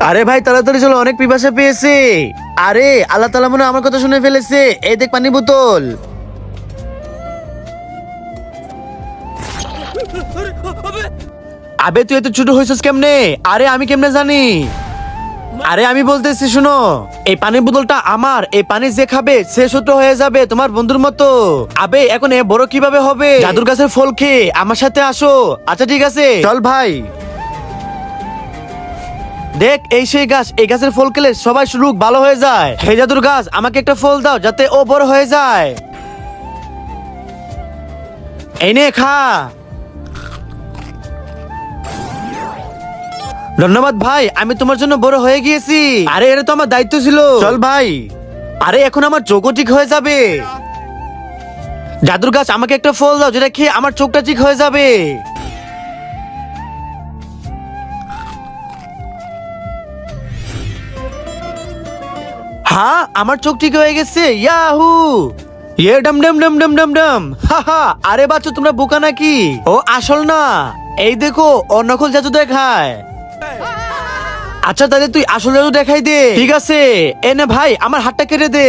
আরে ভাই তাড়াতাড়ি চলো, অনেক পিপাসা পেয়েছে। আরে আল্লাহ তাআলা মনে হয় আমার কথা শুনে ফেলেছে। এই দেখ পানি বোতল। আবে তুই এত ছোট হয়েছিস কেমনে? আরে আমি কেমনে জানি? আরে আমি বলতেছি শুনো, এই পানির বোতলটা আমার। এই পানি যে খাবে সে ছোট হয়ে যাবে তোমার বন্ধুর মতো। আবে এখন এ বড় কিভাবে হবে? জাদুর গাছের ফল খেয়ে আমার সাথে আসো। আচ্ছা ঠিক আছে চল ভাই। দেখ এই সেই গাছ, এই গাছের ফল খেলে সবাই রোগ ভালো হয়ে যায়। হে জাদুর গাছ, আমাকে একটা ফল দাও যাতে ও বড় হয়ে যায়। এই নে খা। ধন্যবাদ ভাই, আমি তোমার জন্য বড় হয়ে গিয়েছি। আরে এটা তো আমার দায়িত্ব ছিল। চল ভাই। আরে এখন আমার চোখও ঠিক হয়ে যাবে। জাদুর গাছ আমাকে একটা ফল দাও যেটা খেয়ে আমার চোখটা ঠিক হয়ে যাবে। হ্যাঁ আমার চোখ ঠিক হয়ে গেছে। ইয়াহু ইয়ে ডম ডম ডম ডম ডম ডম। হাহা আরে বাচ্চা তোমরা বোকা নাকি? ও আসল না। এই দেখো ও নকল জাদু দেখায়। আচ্ছা তাহলে তুই আসল জাদু দেখাই দে। ঠিক আছে এনে ভাই আমার হাতটা কেটে দে।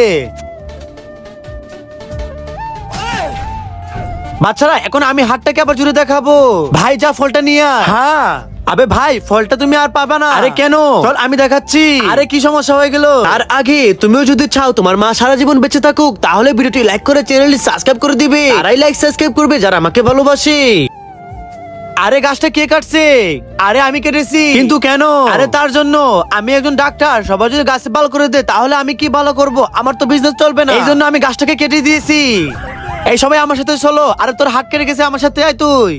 বাচ্চারা এখন আমি হাতটাকে আবার জুড়ে দেখাবো। ভাই যা ফলটা নিয়ে আয়। হ্যাঁ আবে ভাই ফলটা তুমি আর পাবা না। আরে কেন? চল আমি দেখাচ্ছি। আরে কি সমস্যা হয়ে গেল? আর আগে তুমিও যদি চাও তোমার মা সারা জীবন বেঁচে থাকুক তাহলে ভিডিওটি লাইক করে চ্যানেলটি সাবস্ক্রাইব করে দিবে। আরাই লাইক সাবস্ক্রাইব করবে যারা আমাকে ভালোবাসে। আরে গাছটা কে কাটছে? আরে আমি কেটেছি। কিন্তু কেন? আরে তার জন্য, আমি একজন ডাক্তার। সবাই যদি গাছ ভালো করে দে তাহলে আমি কি ভালো করব? আমার তো বিজনেস চলবে না। এই জন্য আমি গাছটাকে কেটে দিয়েছি। এই সবাই আমার সাথে চলো। আরে তোর হাত কেটে গেছে, আমার সাথে আয় তুই।